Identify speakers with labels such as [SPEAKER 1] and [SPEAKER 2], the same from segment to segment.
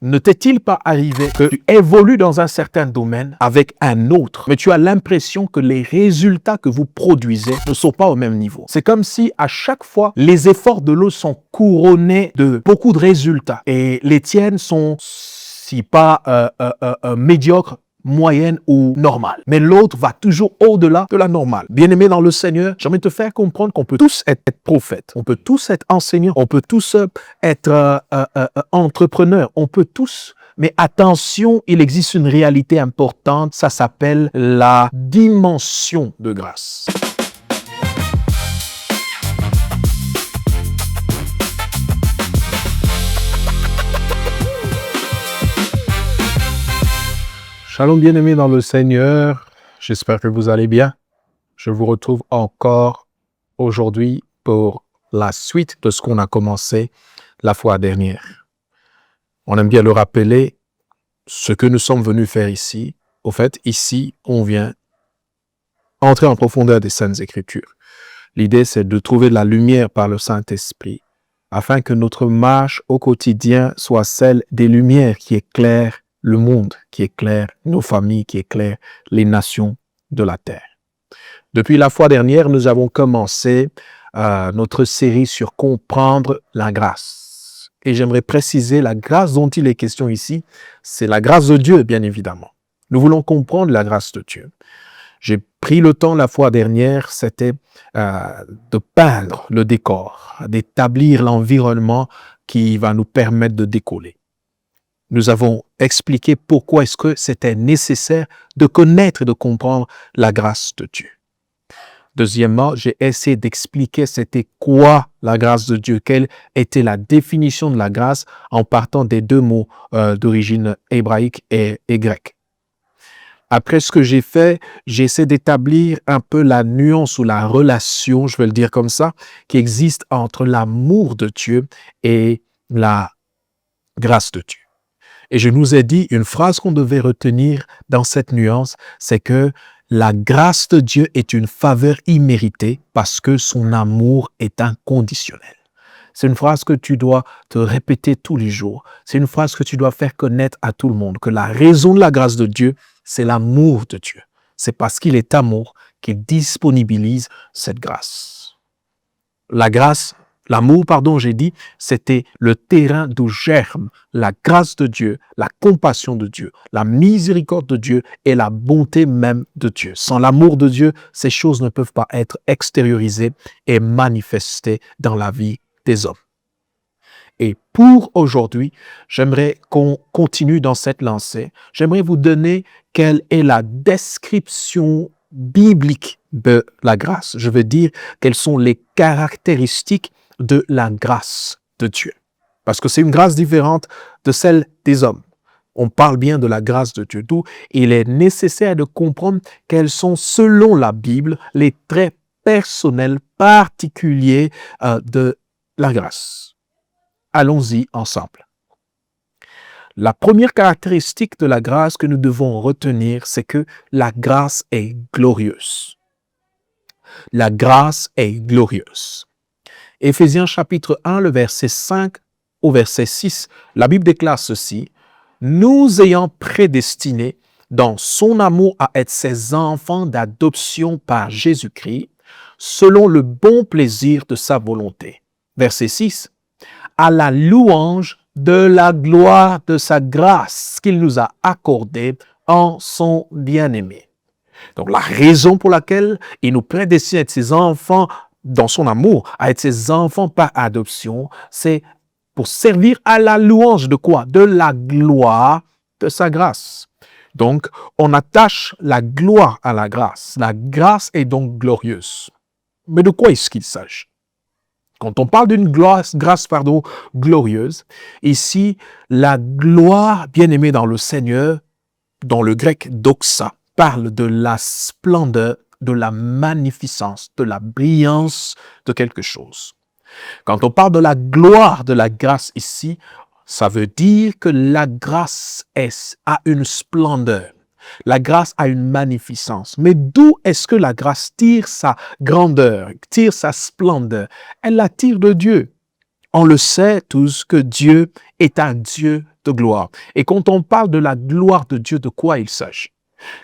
[SPEAKER 1] Ne t'est-il pas arrivé que tu évolues dans un certain domaine avec un autre, mais tu as l'impression que les résultats que vous produisez ne sont pas au même niveau? C'est comme si à chaque fois, les efforts de l'autre sont couronnés de beaucoup de résultats et les tiennes sont, si pas médiocres, moyenne ou normale. Mais l'autre va toujours au-delà de la normale. Bien-aimé dans le Seigneur, j'aimerais te faire comprendre qu'on peut tous être prophètes, on peut tous être enseignants, on peut tous être entrepreneurs, on peut tous. Mais attention, il existe une réalité importante, ça s'appelle la dimension de grâce. Shalom bien-aimés dans le Seigneur, j'espère que vous allez bien. Je vous retrouve encore aujourd'hui pour la suite de ce qu'on a commencé la fois dernière. On aime bien le rappeler, ce que nous sommes venus faire ici. Au fait, ici, on vient entrer en profondeur des Saintes Écritures. L'idée, c'est de trouver de la lumière par le Saint-Esprit, afin que notre marche au quotidien soit celle des lumières qui éclairent le monde, qui éclaire nos familles, qui éclaire les nations de la terre. Depuis la fois dernière, nous avons commencé notre série sur comprendre la grâce. Et j'aimerais préciser, la grâce dont il est question ici, c'est la grâce de Dieu, bien évidemment. Nous voulons comprendre la grâce de Dieu. J'ai pris le temps la fois dernière, c'était de peindre le décor, d'établir l'environnement qui va nous permettre de décoller. Nous avons expliqué pourquoi est-ce que c'était nécessaire de connaître et de comprendre la grâce de Dieu. Deuxièmement, j'ai essayé d'expliquer c'était quoi la grâce de Dieu, quelle était la définition de la grâce en partant des deux mots d'origine hébraïque et grecque. Après ce que j'ai fait, j'ai essayé d'établir un peu la nuance ou la relation, je vais le dire comme ça, qui existe entre l'amour de Dieu et la grâce de Dieu. Et je nous ai dit, une phrase qu'on devait retenir dans cette nuance, c'est que la grâce de Dieu est une faveur imméritée parce que son amour est inconditionnel. C'est une phrase que tu dois te répéter tous les jours. C'est une phrase que tu dois faire connaître à tout le monde, que la raison de la grâce de Dieu, c'est l'amour de Dieu. C'est parce qu'il est amour qu'il disponibilise cette grâce. La grâce, l'amour, j'ai dit, c'était le terrain d'où germe la grâce de Dieu, la compassion de Dieu, la miséricorde de Dieu et la bonté même de Dieu. Sans l'amour de Dieu, ces choses ne peuvent pas être extériorisées et manifestées dans la vie des hommes. Et pour aujourd'hui, j'aimerais qu'on continue dans cette lancée. J'aimerais vous donner quelle est la description biblique de la grâce. Je veux dire, quelles sont les caractéristiques de la grâce de Dieu. Parce que c'est une grâce différente de celle des hommes. On parle bien de la grâce de Dieu. D'où il est nécessaire de comprendre quels sont, selon la Bible, les traits personnels particuliers de la grâce. Allons-y ensemble. La première caractéristique de la grâce que nous devons retenir, c'est que la grâce est glorieuse. La grâce est glorieuse. Éphésiens chapitre 1, le verset 5 au verset 6, la Bible déclare ceci: « Nous ayant prédestinés dans son amour à être ses enfants d'adoption par Jésus-Christ, selon le bon plaisir de sa volonté. » Verset 6, « À la louange de la gloire de sa grâce qu'il nous a accordée en son bien-aimé. » Donc la raison pour laquelle il nous prédestine à être ses enfants dans son amour, à être ses enfants par adoption, c'est pour servir à la louange de quoi? De la gloire de sa grâce. Donc, on attache la gloire à la grâce. La grâce est donc glorieuse. Mais de quoi est-ce qu'il s'agit? Quand on parle d'une grâce glorieuse, ici, la gloire, bien-aimée dans le Seigneur, dans le grec doxa, parle de la splendeur, de la magnificence, de la brillance de quelque chose. Quand on parle de la gloire de la grâce ici, ça veut dire que la grâce a une splendeur. La grâce a une magnificence. Mais d'où est-ce que la grâce tire sa grandeur, tire sa splendeur? Elle la tire de Dieu. On le sait tous que Dieu est un Dieu de gloire. Et quand on parle de la gloire de Dieu, de quoi il s'agit?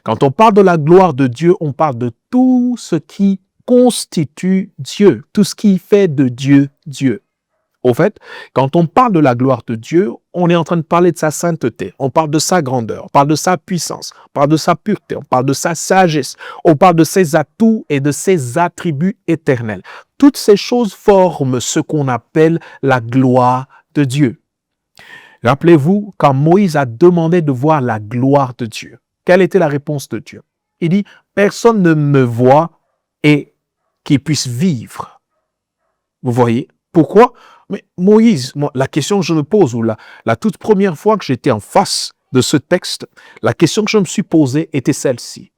[SPEAKER 1] Quand on parle de la gloire de Dieu, on parle de tout ce qui constitue Dieu, tout ce qui fait de Dieu Dieu. Au fait, quand on parle de la gloire de Dieu, on est en train de parler de sa sainteté, on parle de sa grandeur, on parle de sa puissance, on parle de sa pureté, on parle de sa sagesse, on parle de ses atouts et de ses attributs éternels. Toutes ces choses forment ce qu'on appelle la gloire de Dieu. Rappelez-vous, quand Moïse a demandé de voir la gloire de Dieu, quelle était la réponse de Dieu? Il dit, personne ne me voit et qu'il puisse vivre. Vous voyez? Pourquoi? Mais Moïse, la question que je me pose, ou la toute première fois que j'étais en face de ce texte, la question que je me suis posée était celle-ci.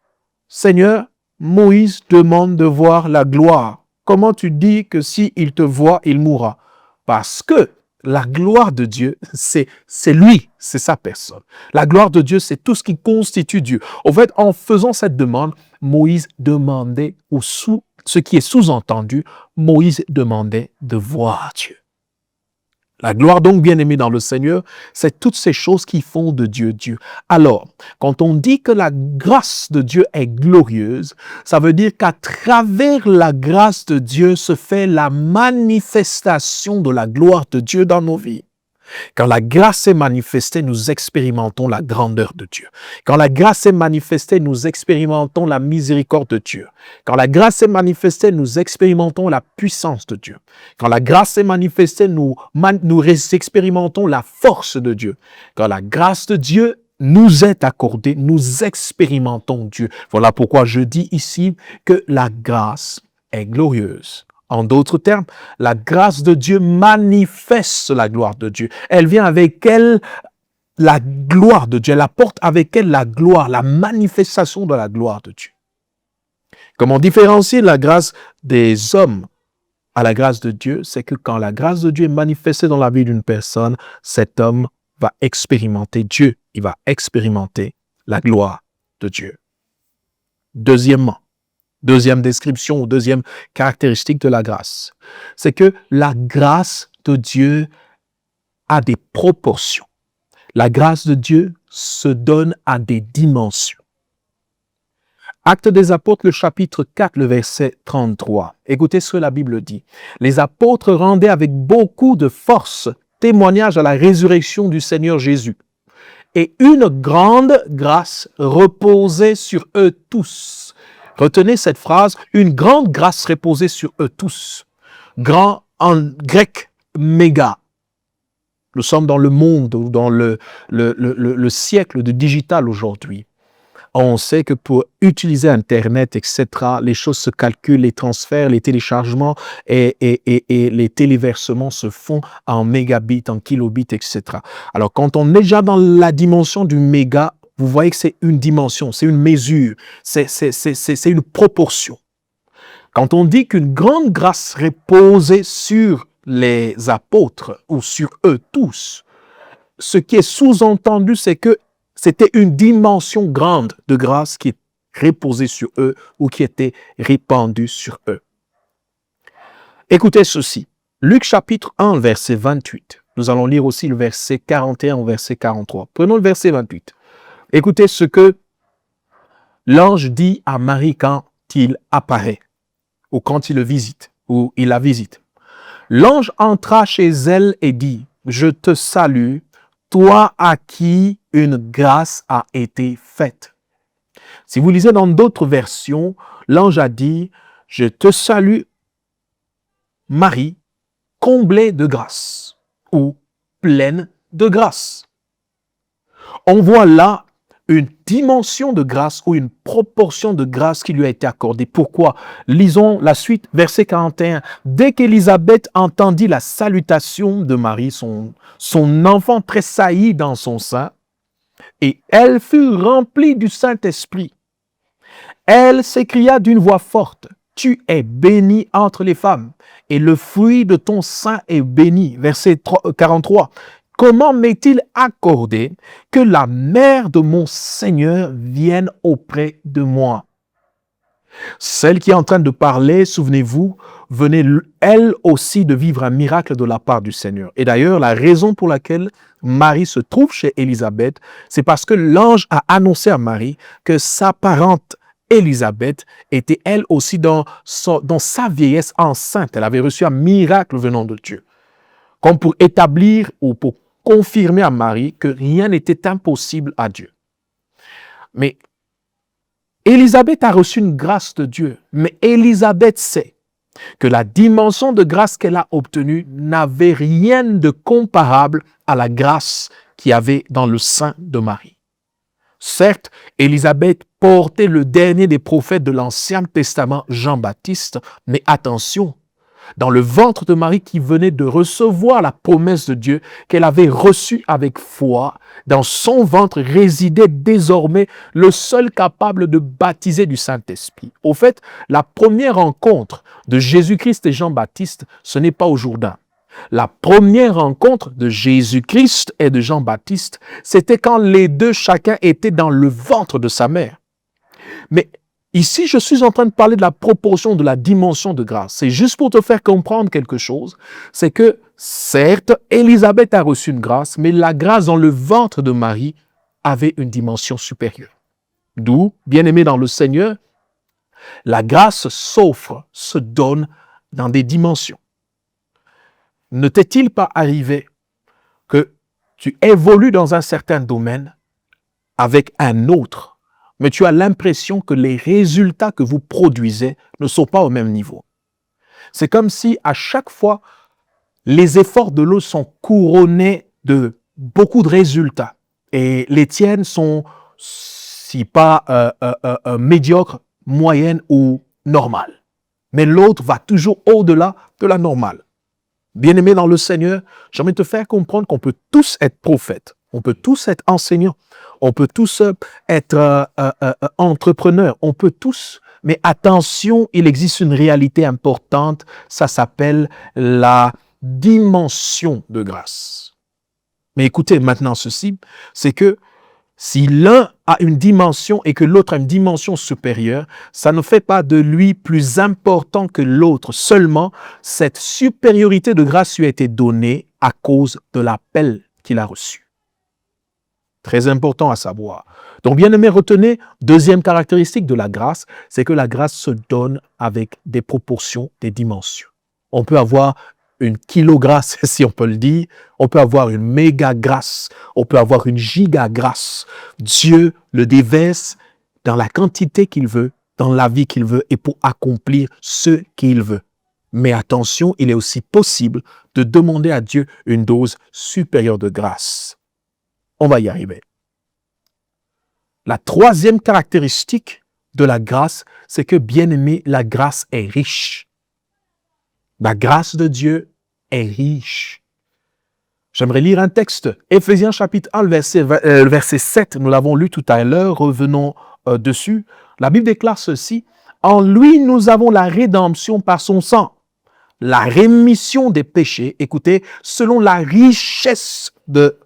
[SPEAKER 1] Seigneur, Moïse demande de voir la gloire. Comment tu dis que s'il te voit, il mourra? Parce que la gloire de Dieu, c'est lui, c'est sa personne. La gloire de Dieu, c'est tout ce qui constitue Dieu. En fait, en faisant cette demande, Moïse demandait, ou ce qui est sous-entendu, Moïse demandait de voir Dieu. La gloire donc, bien-aimée dans le Seigneur, c'est toutes ces choses qui font de Dieu Dieu. Alors, quand on dit que la grâce de Dieu est glorieuse, ça veut dire qu'à travers la grâce de Dieu se fait la manifestation de la gloire de Dieu dans nos vies. Quand la grâce est manifestée, nous expérimentons la grandeur de Dieu. Quand la grâce est manifestée, nous expérimentons la miséricorde de Dieu. Quand la grâce est manifestée, nous expérimentons la puissance de Dieu. Quand la grâce est manifestée, nous expérimentons la force de Dieu. Quand la grâce de Dieu nous est accordée, nous expérimentons Dieu. Voilà pourquoi je dis ici que la grâce est glorieuse. En d'autres termes, la grâce de Dieu manifeste la gloire de Dieu. Elle vient avec elle la gloire de Dieu. Elle apporte avec elle la gloire, la manifestation de la gloire de Dieu. Comment différencier la grâce des hommes à la grâce de Dieu? C'est que quand la grâce de Dieu est manifestée dans la vie d'une personne, cet homme va expérimenter Dieu. Il va expérimenter la gloire de Dieu. Deuxième description ou deuxième caractéristique de la grâce, c'est que la grâce de Dieu a des proportions. La grâce de Dieu se donne à des dimensions. Actes des apôtres, le chapitre 4, le verset 33. Écoutez ce que la Bible dit. Les apôtres rendaient avec beaucoup de force témoignage à la résurrection du Seigneur Jésus. Et une grande grâce reposait sur eux tous. Retenez cette phrase, une grande grâce reposait sur eux tous. Grand en grec, méga. Nous sommes dans le monde, ou dans le siècle du digital aujourd'hui. On sait que pour utiliser Internet, etc., les choses se calculent, les transferts, les téléchargements et les téléversements se font en mégabits, en kilobits, etc. Alors, quand on est déjà dans la dimension du méga, vous voyez que c'est une dimension, c'est une mesure, c'est une proportion. Quand on dit qu'une grande grâce reposait sur les apôtres ou sur eux tous, ce qui est sous-entendu, c'est que c'était une dimension grande de grâce qui reposait sur eux ou qui était répandue sur eux. Écoutez ceci. Luc chapitre 1, verset 28. Nous allons lire aussi le verset 41 au verset 43. Prenons le verset 28. Écoutez ce que l'ange dit à Marie quand il apparaît ou quand il le visite ou il la visite. L'ange entra chez elle et dit, « Je te salue, toi à qui une grâce a été faite. » Si vous lisez dans d'autres versions, l'ange a dit, « Je te salue, Marie, comblée de grâce » ou « pleine de grâce ». On voit là une dimension de grâce ou une proportion de grâce qui lui a été accordée. Pourquoi? Lisons la suite, verset 41. Dès qu'Élisabeth entendit la salutation de Marie, son enfant tressaillit dans son sein, et elle fut remplie du Saint-Esprit. Elle s'écria d'une voix forte, « Tu es bénie entre les femmes, et le fruit de ton sein est béni. » Verset 43. Comment m'est-il accordé que la mère de mon Seigneur vienne auprès de moi? Celle qui est en train de parler, souvenez-vous, venait elle aussi de vivre un miracle de la part du Seigneur. Et d'ailleurs, la raison pour laquelle Marie se trouve chez Élisabeth, c'est parce que l'ange a annoncé à Marie que sa parente Élisabeth était elle aussi dans sa vieillesse enceinte. Elle avait reçu un miracle venant de Dieu. Comme pour établir ou pour confirmer à Marie que rien n'était impossible à Dieu. Mais Élisabeth a reçu une grâce de Dieu, mais Élisabeth sait que la dimension de grâce qu'elle a obtenue n'avait rien de comparable à la grâce qu'il y avait dans le sein de Marie. Certes, Élisabeth portait le dernier des prophètes de l'Ancien Testament, Jean-Baptiste, mais attention, dans le ventre de Marie qui venait de recevoir la promesse de Dieu qu'elle avait reçue avec foi, dans son ventre résidait désormais le seul capable de baptiser du Saint-Esprit. Au fait, la première rencontre de Jésus-Christ et Jean-Baptiste, ce n'est pas au Jourdain. La première rencontre de Jésus-Christ et de Jean-Baptiste, c'était quand les deux, chacun était dans le ventre de sa mère. Mais ici, je suis en train de parler de la proportion de la dimension de grâce. C'est juste pour te faire comprendre quelque chose. C'est que, certes, Élisabeth a reçu une grâce, mais la grâce dans le ventre de Marie avait une dimension supérieure. D'où, bien-aimé dans le Seigneur, la grâce s'offre, se donne dans des dimensions. Ne t'est-il pas arrivé que tu évolues dans un certain domaine avec un autre, mais tu as l'impression que les résultats que vous produisez ne sont pas au même niveau? C'est comme si à chaque fois, les efforts de l'autre sont couronnés de beaucoup de résultats et les tiennes sont, si pas médiocres, moyennes ou normales. Mais l'autre va toujours au-delà de la normale. Bien-aimé dans le Seigneur, j'aimerais te faire comprendre qu'on peut tous être prophètes, on peut tous être enseignants, on peut tous être entrepreneurs, on peut tous, mais attention, il existe une réalité importante, ça s'appelle la dimension de grâce. Mais écoutez maintenant ceci, c'est que si l'un a une dimension et que l'autre a une dimension supérieure, ça ne fait pas de lui plus important que l'autre. Seulement, cette supériorité de grâce lui a été donnée à cause de l'appel qu'il a reçu. Très important à savoir. Donc, bien aimé, retenez, deuxième caractéristique de la grâce, c'est que la grâce se donne avec des proportions, des dimensions. On peut avoir une kilo-grâce, si on peut le dire. On peut avoir une méga-grâce. On peut avoir une giga-grâce. Dieu le déverse dans la quantité qu'il veut, dans la vie qu'il veut et pour accomplir ce qu'il veut. Mais attention, il est aussi possible de demander à Dieu une dose supérieure de grâce. On va y arriver. La troisième caractéristique de la grâce, c'est que, bien aimé, la grâce est riche. La grâce de Dieu est riche. J'aimerais lire un texte. Éphésiens chapitre 1, verset 7. Nous l'avons lu tout à l'heure. Revenons dessus. La Bible déclare ceci. En lui, nous avons la rédemption par son sang. La rémission des péchés, écoutez, selon la richesse de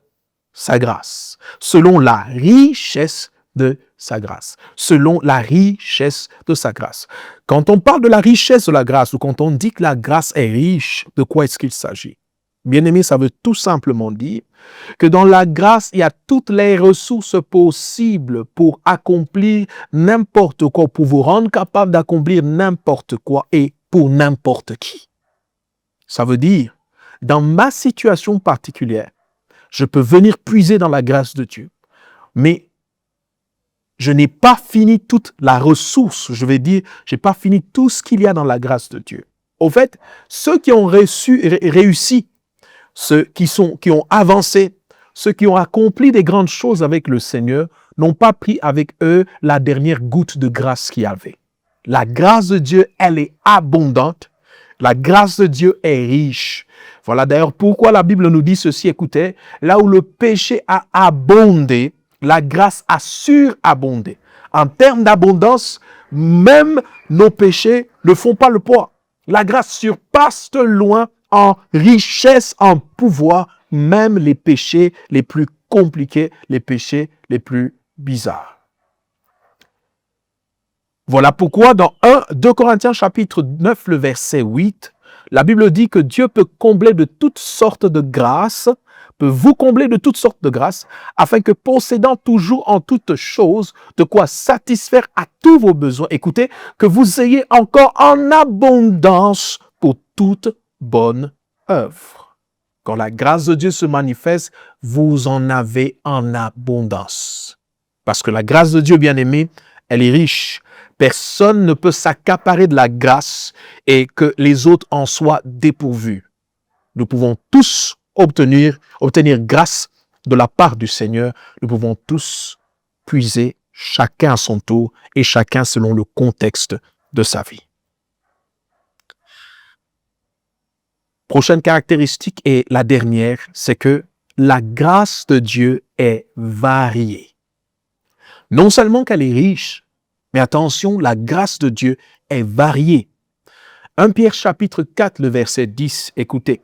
[SPEAKER 1] sa grâce. Selon la richesse de sa grâce. Selon la richesse de sa grâce. Quand on parle de la richesse de la grâce ou quand on dit que la grâce est riche, de quoi est-ce qu'il s'agit? Bien-aimé, ça veut tout simplement dire que dans la grâce, il y a toutes les ressources possibles pour accomplir n'importe quoi, pour vous rendre capable d'accomplir n'importe quoi et pour n'importe qui. Ça veut dire, dans ma situation particulière, je peux venir puiser dans la grâce de Dieu, mais je n'ai pas fini toute la ressource, je vais dire, je n'ai pas fini tout ce qu'il y a dans la grâce de Dieu. Au fait, ceux qui ont réussi, ceux qui ont avancé, ceux qui ont accompli des grandes choses avec le Seigneur, n'ont pas pris avec eux la dernière goutte de grâce qu'il y avait. La grâce de Dieu, elle est abondante. La grâce de Dieu est riche. Voilà d'ailleurs pourquoi la Bible nous dit ceci, écoutez, là où le péché a abondé, la grâce a surabondé. En termes d'abondance, même nos péchés ne font pas le poids. La grâce surpasse de loin en richesse, en pouvoir, même les péchés les plus compliqués, les péchés les plus bizarres. Voilà pourquoi dans 2 Corinthiens chapitre 9, le verset 8, la Bible dit que Dieu peut combler de toutes sortes de grâces, peut vous combler de toutes sortes de grâces, afin que possédant toujours en toutes choses de quoi satisfaire à tous vos besoins, écoutez, que vous ayez encore en abondance pour toute bonne œuvre. Quand la grâce de Dieu se manifeste, vous en avez en abondance. Parce que la grâce de Dieu, bien-aimé, elle est riche. Personne ne peut s'accaparer de la grâce et que les autres en soient dépourvus. Nous pouvons tous obtenir grâce de la part du Seigneur. Nous pouvons tous puiser, chacun à son tour et chacun selon le contexte de sa vie. Prochaine caractéristique et la dernière, c'est que la grâce de Dieu est variée. Non seulement qu'elle est riche, mais attention, la grâce de Dieu est variée. 1 Pierre chapitre 4, le verset 10, écoutez.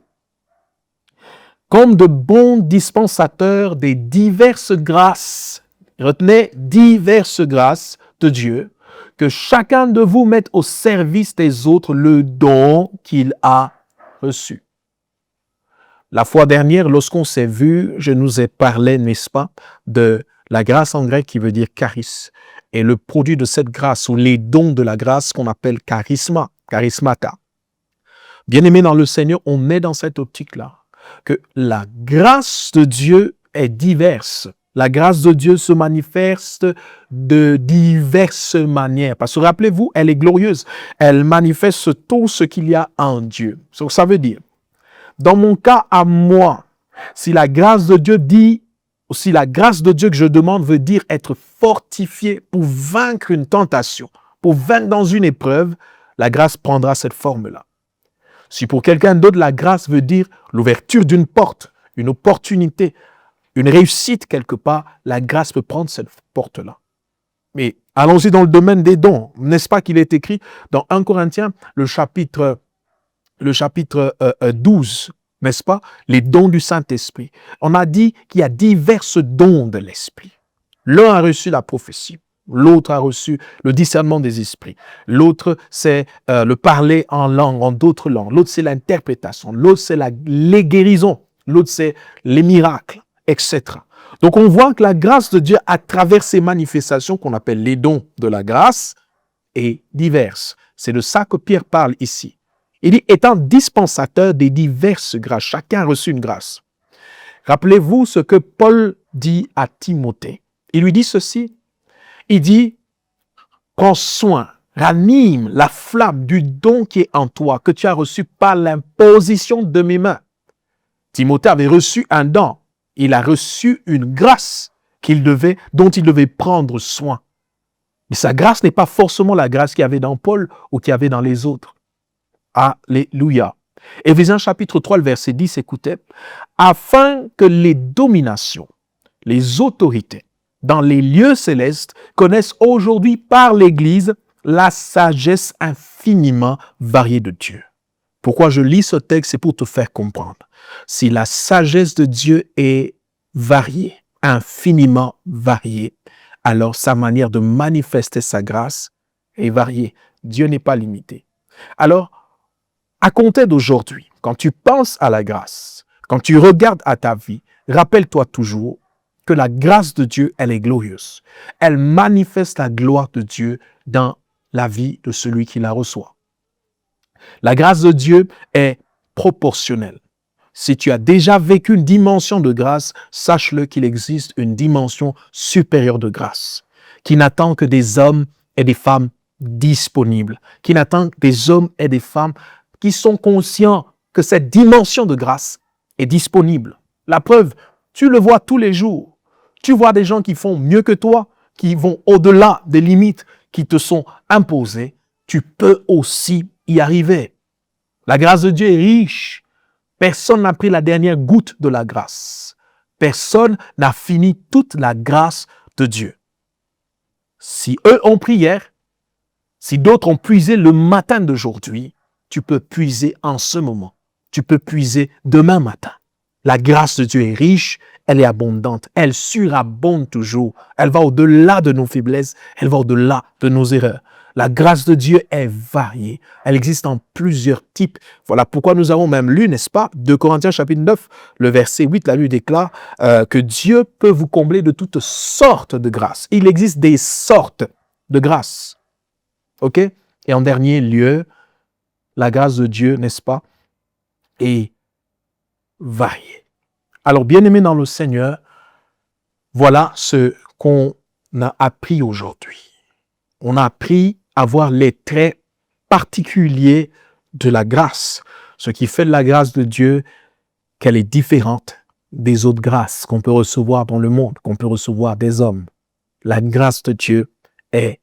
[SPEAKER 1] Comme de bons dispensateurs des diverses grâces, retenez, diverses grâces de Dieu, que chacun de vous mette au service des autres le don qu'il a reçu. La fois dernière, lorsqu'on s'est vu, je nous ai parlé, n'est-ce pas, de la grâce en grec qui veut dire charis. Et le produit de cette grâce ou les dons de la grâce qu'on appelle charisma, charismata. Bien-aimés dans le Seigneur, on est dans cette optique-là, que la grâce de Dieu est diverse. La grâce de Dieu se manifeste de diverses manières. Parce que rappelez-vous, elle est glorieuse. Elle manifeste tout ce qu'il y a en Dieu. Ça veut dire, dans mon cas à moi, si la grâce de Dieu dit, ou si la grâce de Dieu que je demande veut dire être fortifié pour vaincre une tentation, pour vaincre dans une épreuve, la grâce prendra cette forme-là. Si pour quelqu'un d'autre, la grâce veut dire l'ouverture d'une porte, une opportunité, une réussite quelque part, la grâce peut prendre cette porte-là. Mais allons-y dans le domaine des dons. N'est-ce pas qu'il est écrit dans 1 Corinthiens, le chapitre 12, n'est-ce pas? Les dons du Saint-Esprit. On a dit qu'il y a diverses dons de l'Esprit. L'un a reçu la prophétie. L'autre a reçu le discernement des esprits. L'autre, c'est le parler en langue, en d'autres langues. L'autre, c'est l'interprétation. L'autre, c'est les guérisons. L'autre, c'est les miracles, etc. Donc, on voit que la grâce de Dieu, à travers ces manifestations qu'on appelle les dons de la grâce, est diverse. C'est de ça que Pierre parle ici. Il dit, étant dispensateur des diverses grâces, chacun a reçu une grâce. Rappelez-vous ce que Paul dit à Timothée. Il lui dit ceci. Il dit, prends soin, ranime la flamme du don qui est en toi, que tu as reçu par l'imposition de mes mains. Timothée avait reçu un don. Il a reçu une grâce dont il devait prendre soin. Mais sa grâce n'est pas forcément la grâce qu'il y avait dans Paul ou qu'il y avait dans les autres. Alléluia. Éphésiens chapitre 3, le verset 10, écoutez. Afin que les dominations, les autorités, dans les lieux célestes, connaissent aujourd'hui par l'Église la sagesse infiniment variée de Dieu. Pourquoi je lis ce texte, c'est pour te faire comprendre. Si la sagesse de Dieu est variée, infiniment variée, alors sa manière de manifester sa grâce est variée. Dieu n'est pas limité. Alors, à compter d'aujourd'hui, quand tu penses à la grâce, quand tu regardes à ta vie, rappelle-toi toujours que la grâce de Dieu, elle est glorieuse. Elle manifeste la gloire de Dieu dans la vie de celui qui la reçoit. La grâce de Dieu est proportionnelle. Si tu as déjà vécu une dimension de grâce, sache-le qu'il existe une dimension supérieure de grâce, qui n'attend que des hommes et des femmes disponibles, qui n'attend que des hommes et des femmes qui sont conscients que cette dimension de grâce est disponible. La preuve, tu le vois tous les jours. Tu vois des gens qui font mieux que toi, qui vont au-delà des limites qui te sont imposées. Tu peux aussi y arriver. La grâce de Dieu est riche. Personne n'a pris la dernière goutte de la grâce. Personne n'a fini toute la grâce de Dieu. Si eux ont pris hier, si d'autres ont puisé le matin d'aujourd'hui, tu peux puiser en ce moment. Tu peux puiser demain matin. La grâce de Dieu est riche, elle est abondante, elle surabonde toujours. Elle va au-delà de nos faiblesses, elle va au-delà de nos erreurs. La grâce de Dieu est variée. Elle existe en plusieurs types. Voilà pourquoi nous avons même lu, n'est-ce pas, 2 Corinthiens chapitre 9, le verset 8, la Bible déclare que Dieu peut vous combler de toutes sortes de grâces. Il existe des sortes de grâces. OK? Et en dernier lieu, la grâce de Dieu, n'est-ce pas, est variée. Alors, bien-aimés dans le Seigneur, voilà ce qu'on a appris aujourd'hui. On a appris à voir les traits particuliers de la grâce. Ce qui fait de la grâce de Dieu qu'elle est différente des autres grâces qu'on peut recevoir dans le monde, qu'on peut recevoir des hommes. La grâce de Dieu est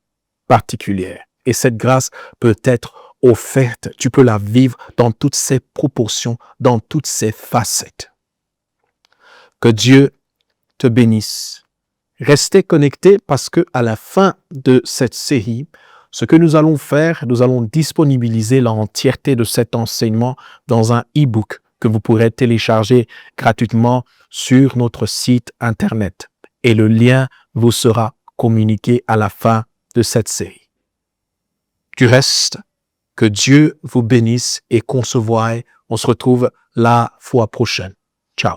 [SPEAKER 1] particulière. Et cette grâce peut être offerte. Tu peux la vivre dans toutes ses proportions, dans toutes ses facettes. Que Dieu te bénisse. Restez connectés parce que à la fin de cette série, ce que nous allons faire, nous allons disponibiliser l'entièreté de cet enseignement dans un e-book que vous pourrez télécharger gratuitement sur notre site internet. Et le lien vous sera communiqué à la fin de cette série. Du reste, que Dieu vous bénisse et qu'on se voie. On se retrouve la fois prochaine. Ciao.